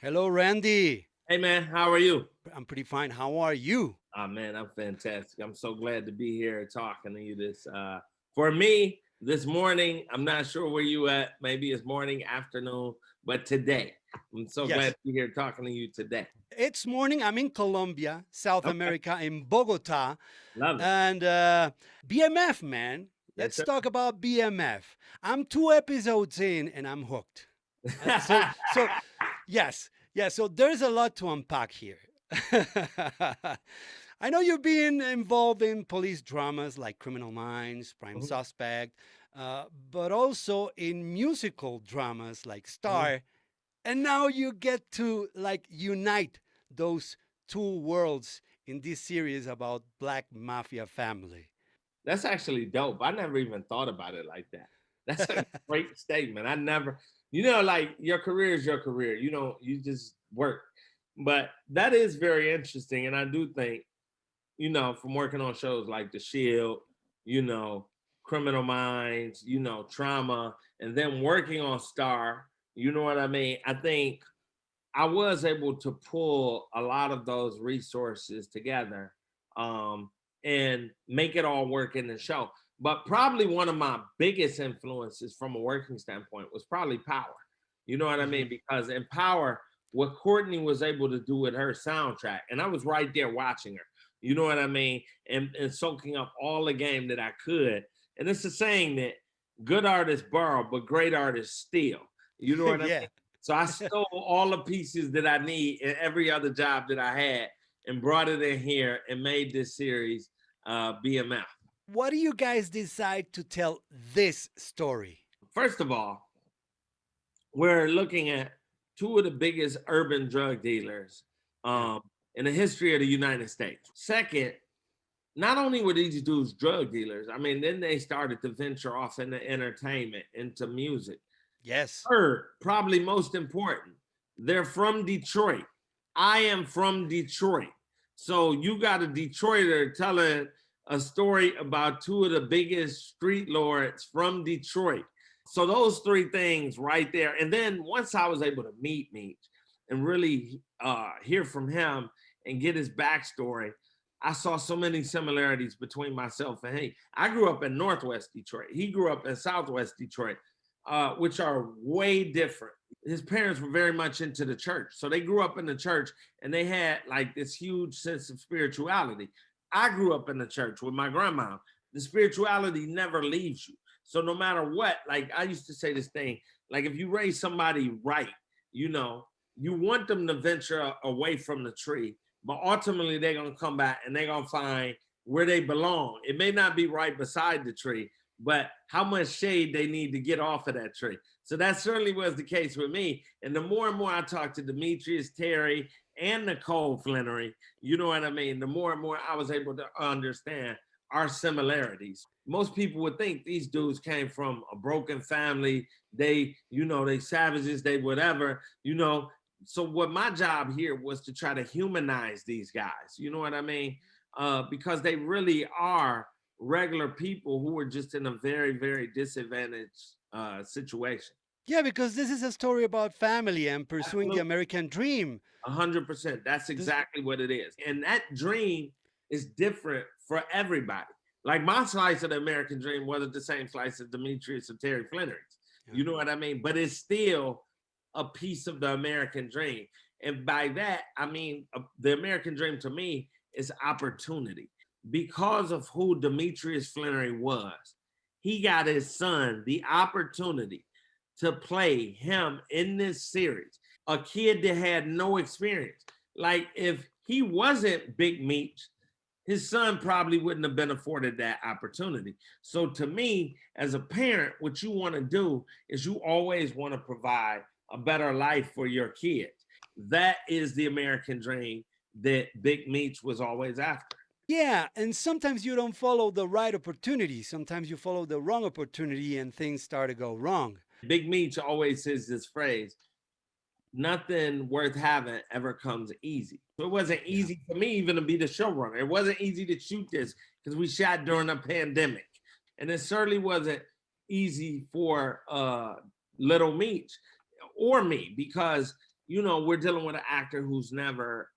Hello, Randy. Hey man, how are you? I'm pretty fine. How are you? Oh man, I'm fantastic. I'm so glad to be here talking to you this for me this morning. I'm not sure where you at. Maybe it's morning, afternoon, but today. I'm so glad Yes, to be here talking to you today. it's morning. I'm in Colombia, South Okay. America, in Bogota, Love it. and BMF, man. Yes, Let's sir. talk about BMF. I'm 2 episodes in, and I'm hooked. So yes, yeah. So there's a lot to unpack here. I know you've been involved in police dramas like Criminal Minds, Prime Mhm, Suspect, but also in musical dramas like mhm. Star. And now you get to like unite those two worlds in this series about Black Mafia Family. That's actually dope. I never even thought about it like that. That's a great statement. I never, like your career is your career. You just work. But that is very interesting. And I do think from working on shows like The Shield, you know, Criminal Minds, Trauma, and then working on Star, you know what I mean? I think I was able to pull a lot of those resources together um, and make it all work in the show. But probably one of my biggest influences from a working standpoint was probably Power. You know what I mean? Mhm. Because in Power, what Courtney was able to do with her soundtrack, and I was right there watching her. You know what I mean? And soaking up all the game that I could. And it's a saying that good artists borrow, but great artists steal. You know what I Yeah. mean? So I stole all the pieces that I need in every other job that I had and brought it in here and made this series BMF. What do you guys decide to tell this story? First of all, we're looking at two of the biggest urban drug dealers Yeah. in the history of the United States. Second, not only were these dudes drug dealers, I mean, then they started to venture off into entertainment, into music. Yes. Third, probably most important, they're from Detroit. I am from Detroit. So you got a Detroiter telling a story about two of the biggest street lords from Detroit. So those three things right there. And then once I was able to meet Meech and really hear from him and get his backstory, I saw so many similarities between myself and him. I grew up in Northwest Detroit. He grew up in Southwest Detroit, which are way different. His parents were very much into the church. So they grew up in the church and they had like this huge sense of spirituality. I grew up in the church with my grandma. The spirituality never leaves you. So no matter what, like I used to say this thing, like if you raise somebody right, you know, you want them to venture away from the tree, but ultimately they're gonna come back and they're gonna find where they belong. It may not be right beside the tree, but how much shade they need to get off of that tree. So that certainly was the case with me. And the more and more I talked to Demetrius, Terry, and Nicole Flenory, you know what I mean? The more and more I was able to understand our similarities. Most people would think these dudes came from a broken family. They savages, they whatever, So what my job here was to try to humanize these guys. You know what I mean? Because they really are regular people who are just in a very, very disadvantaged situation. Yeah, because this is a story about family and pursuing the Absolutely. American dream. 100%. That's This, exactly what it is. And that dream is different for everybody. Like my slice of the American dream wasn't the same slice as Demetrius or Terry Flenory's. yeah. You know what I mean? But it's still a piece of the American dream. And by that, I mean, the American dream to me is opportunity. Because of who Demetrius Flenory was, he got his son the opportunity to play him in this series, a kid that had no experience. Like if he wasn't Big Meech, his son probably wouldn't have been afforded that opportunity. So to me, as a parent, what you want to do is you always want to provide a better life for your kids. That is the American dream that Big Meech was always after. Yeah, and sometimes you don't follow the right opportunity. Sometimes you follow the wrong opportunity and things start to go wrong. Big Meech always says this phrase, nothing worth having ever comes easy. So it wasn't Yeah. easy for me even to be the showrunner. It wasn't easy to shoot this because we shot during a pandemic. And it certainly wasn't easy for Little Meech or me because we're dealing with an actor who's never,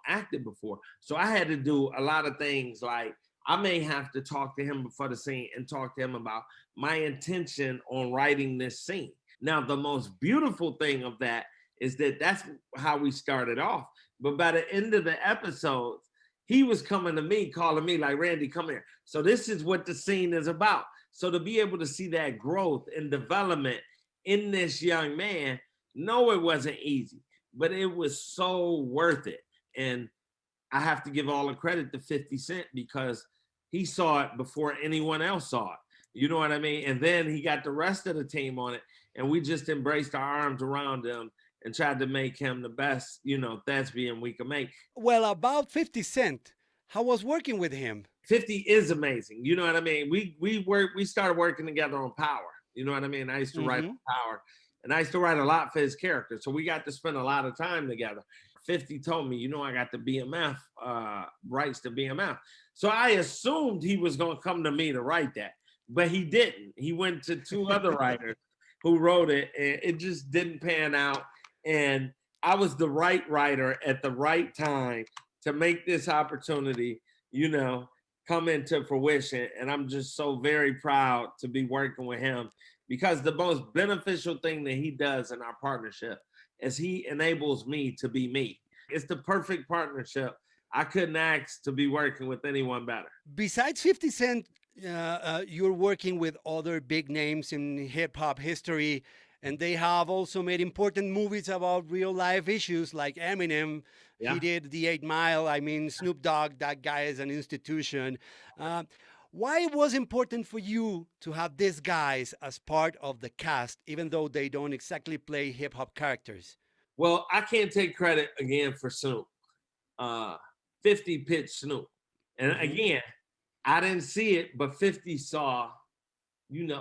acted before. So I had to do a lot of things. Like I may have to talk to him before the scene and talk to him about my intention on writing this scene. Now, the most beautiful thing of that is that that's how we started off. But by the end of the episodes, he was coming to me, calling me like, Randy, come here. So this is what the scene is about. So to be able to see that growth and development in this young man, no, it wasn't easy, but it was so worth it. And I have to give all the credit to 50 Cent because he saw it before anyone else saw it. You know what I mean? And then he got the rest of the team on it, and we just embraced our arms around him and tried to make him the best, thespian we could make. Well, about 50 Cent, how was working with him? 50 is amazing. You know what I mean? We started working together on Power. You know what I mean? I used to write on Power, and I used to write a lot for his character. So we got to spend a lot of time together. 50 told me, I got the B.M.F. Rights to B.M.F. So I assumed he was going to come to me to write that, but he didn't. He went to two other writers who wrote it, and it just didn't pan out. And I was the right writer at the right time to make this opportunity, come into fruition. And I'm just so very proud to be working with him, because the most beneficial thing that he does in our partnership is he enables me to be me. It's the perfect partnership. I couldn't ask to be working with anyone better. Besides 50 Cent, you're working with other big names in hip hop history, and they have also made important movies about real life issues like Eminem. Yeah. He did The 8 Mile. I mean, Snoop Dogg, that guy is an institution. Why it was important for you to have these guys as part of the cast, even though they don't exactly play hip hop characters? Well, I can't take credit again for Snoop. 50 pitched Snoop. And again, I didn't see it, but 50 saw,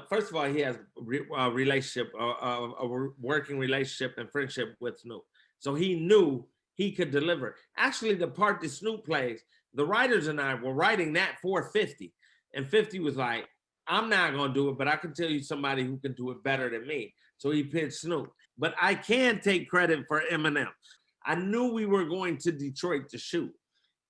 first of all, he has a relationship, a working relationship and friendship with Snoop. So he knew he could deliver. Actually, the part that Snoop plays, the writers and I were writing that for 50. And 50 was like, I'm not going to do it, but I can tell you somebody who can do it better than me. So he pitched Snoop. But I can take credit for Eminem. I knew we were going to Detroit to shoot.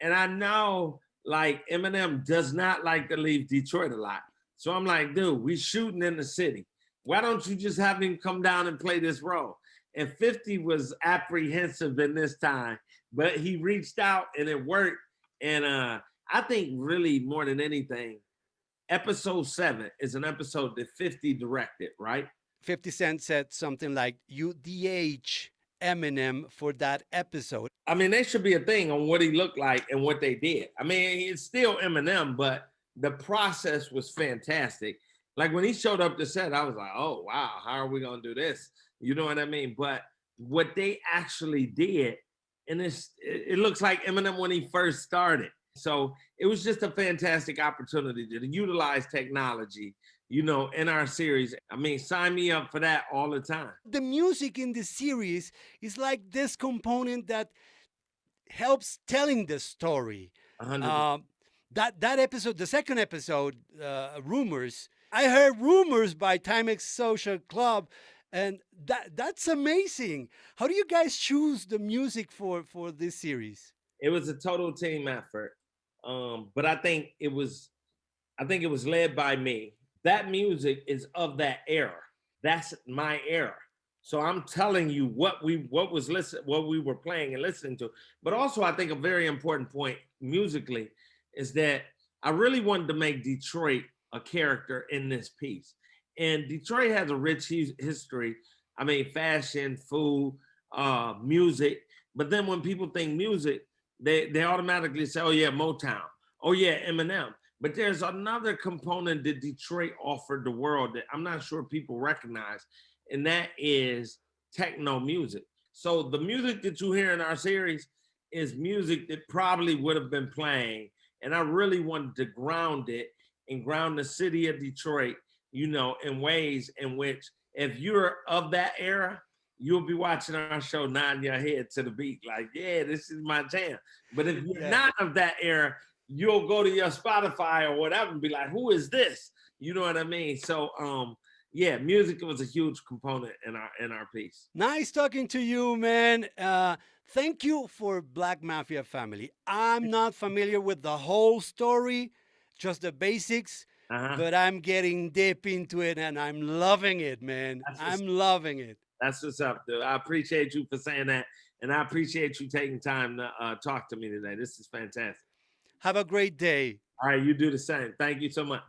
And I know, like, Eminem does not like to leave Detroit a lot. So I'm like, dude, we shooting in the city. Why don't you just have him come down and play this role? And 50 was apprehensive in this time, but he reached out and it worked. And I think really more than anything, episode 7 is an episode that 50 directed, right? 50 Cent said something like, you DH Eminem for that episode. I mean, there should be a thing on what he looked like and what they did. I mean, it's still Eminem, but the process was fantastic. Like when he showed up to set, I was like, oh, wow, how are we going to do this? You know what I mean? But what they actually did, and it looks like Eminem when he first started. So it was just a fantastic opportunity to utilize technology, in our series. I mean, sign me up for that all the time. The music in the series is like this component that helps telling the story. 100%. That episode, the second episode, Rumors, I heard Rumors by Timex Social Club, and that's amazing. How do you guys choose the music for this series? It was a total team effort. But I think it was led by me. That music is of that era. That's my era. So I'm telling you what we were playing and listening to. But also, I think a very important point musically is that I really wanted to make Detroit a character in this piece. And Detroit has a rich history. I mean, fashion, food, music. But then when people think music, they automatically say, oh yeah, Motown. Oh yeah, Eminem. But there's another component that Detroit offered the world that I'm not sure people recognize, and that is techno music. So the music that you hear in our series is music that probably would have been playing, and I really wanted to ground it and ground the city of Detroit, in ways in which if you're of that era, you'll be watching our show nodding your head to the beat like, yeah, this is my jam. But if you're not of that era, you'll go to your Spotify or whatever and be like, who is this? You know what I mean? So yeah, music was a huge component in our piece. Nice talking to you, man. Thank you for Black Mafia Family. I'm not familiar with the whole story, just the basics, but I'm getting deep into it and I'm loving it, man. I'm loving it. That's what's up, dude. I appreciate you for saying that. And I appreciate you taking time to talk to me today. This is fantastic. Have a great day. All right, you do the same. Thank you so much.